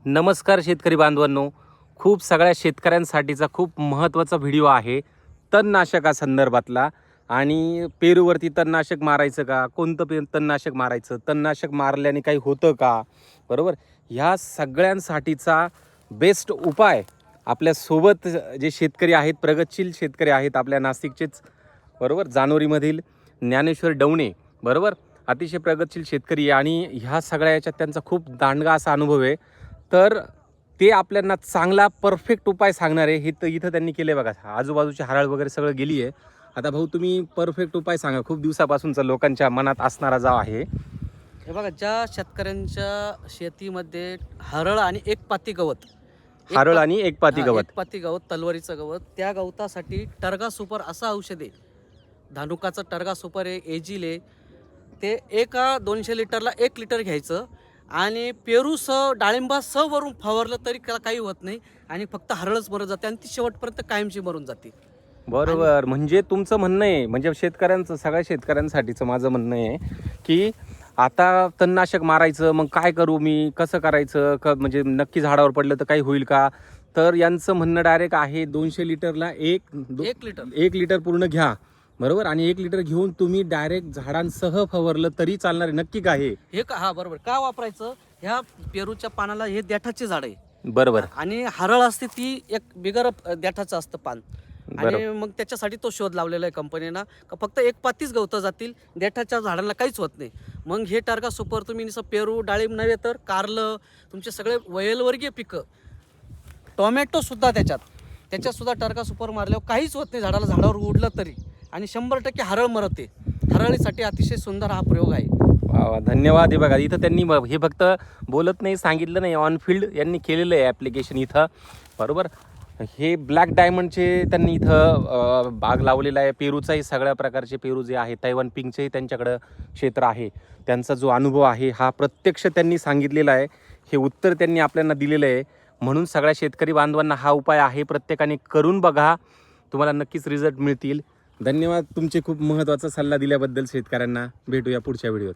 नमस्कार शेतकरी बांधवांनो, खूप सगळ्या शेतकऱ्यांसाठीचा खूप महत्त्वाचा व्हिडिओ आहे तणनाशकासंदर्भातला. आणि पेरूवरती तणनाशक मारायचं का, कोणतं तणनाशक मारायचं, तणनाशक मारल्याने काही होतं का, बरोबर, ह्या सगळ्यांसाठीचा बेस्ट उपाय आपल्यासोबत जे शेतकरी आहेत, प्रगतशील शेतकरी आहेत आपल्या नाशिकचेच, बरोबर, जानोरीमधील ज्ञानेश्वर डवणे, बरोबर, अतिशय प्रगतशील शेतकरी आहे आणि ह्या सगळ्या याच्यात त्यांचा खूप दांडगा असा अनुभव आहे. तर ते आपल्याला चांगला परफेक्ट उपाय सांगणार आहे. हे तर इथं त्यांनी केलं आहे बघा, आजूबाजूची हराळ वगैरे सगळं गेली आहे. आता भाऊ तुम्ही परफेक्ट उपाय सांगा, खूप दिवसापासूनचा लोकांच्या मनात असणारा जो आहे. हे बघा, ज्या शेतकऱ्यांच्या शेतीमध्ये हरळ आणि एक पाती गवत, हरळ आणि एक पाती गवत, एक पाती गवत, तलवारीचं गवत, त्या गवतासाठी टर्गा सुपर असं औषध आहे. धानुकाचं टर्गा सुपर आहे, एजिल आहे. ते 200 लिटरला 1 लिटर घ्यायचं आणि पेरूसह डाळिंबासह वरून फवारलं तरी काही होत नाही आणि फक्त हरळच मरून जाते आणि ती शेवटपर्यंत कायमची मरून जाते. बरोबर. म्हणजे तुमचं म्हणणं आहे, म्हणजे शेतकऱ्यांचं, सगळ्या शेतकऱ्यांसाठीचं माझं म्हणणं आहे की आता तणनाशक मारायचं, मग काय करू मी, कसं करायचं, म्हणजे नक्की झाडावर पडलं तर काही होईल का. तर यांचं म्हणणं डायरेक्ट आहे 200 लिटरला 1 लिटर पूर्ण घ्या, बरोबर, आणि 1 लिटर घेऊन तुम्ही डायरेक्ट झाडांसह फवारलं तरी चालणार आहे. नक्की का हे का हा बरोबर का वापरायचं? ह्या पेरूच्या पानाला हे देठाचे झाड आहे, बरोबर, आणि हरळ असते ती एक बिगर देठाचं असतं पान. आणि मग त्याच्यासाठी तो शोध लावलेला आहे कंपनीनं का फक्त एक पातीच गवतं जातील, देठाच्या झाडांना काहीच होत नाही. मग हे टार्गा सुपर तुम्ही नुसतं पेरू डाळिंब नव्हे तर कारलं, तुमचे सगळे वयलवर्गीय पिकं, टोमॅटो सुद्धा त्याच्यात सुद्धा टार्गा सुपर मारल्यावर काहीच होत नाही झाडाला, झाडावर उडलं तरी. आणि 100% हरळ मरते. हरळीसाठी अतिशय सुंदर हा प्रयोग आहे. वा, धन्यवाद. हे बघा, इथं त्यांनी हे फक्त बोलत नाही, सांगितलं नाही, ऑन फील्ड यांनी केलेलं आहे ॲप्लिकेशन इथं, बरोबर. हे ब्लॅक डायमंडचे त्यांनी इथं बाग लावलेला आहे. पेरूचाही सगळ्या प्रकारचे पेरू जे आहे, तैवान पिंकचेही त्यांच्याकडं क्षेत्र आहे. त्यांचा जो अनुभव आहे हा प्रत्यक्ष त्यांनी सांगितलेला आहे. हे उत्तर त्यांनी आपल्याला दिलेलं आहे. म्हणून सगळ्या शेतकरी बांधवांना हा उपाय आहे, प्रत्येकाने करून बघा, तुम्हाला नक्कीच रिझल्ट मिळतील. धन्यवाद तुमचे खूप महत्त्वाचा सल्ला दिल्याबद्दल शेतकऱ्यांना. भेटूया पुढच्या व्हिडिओत.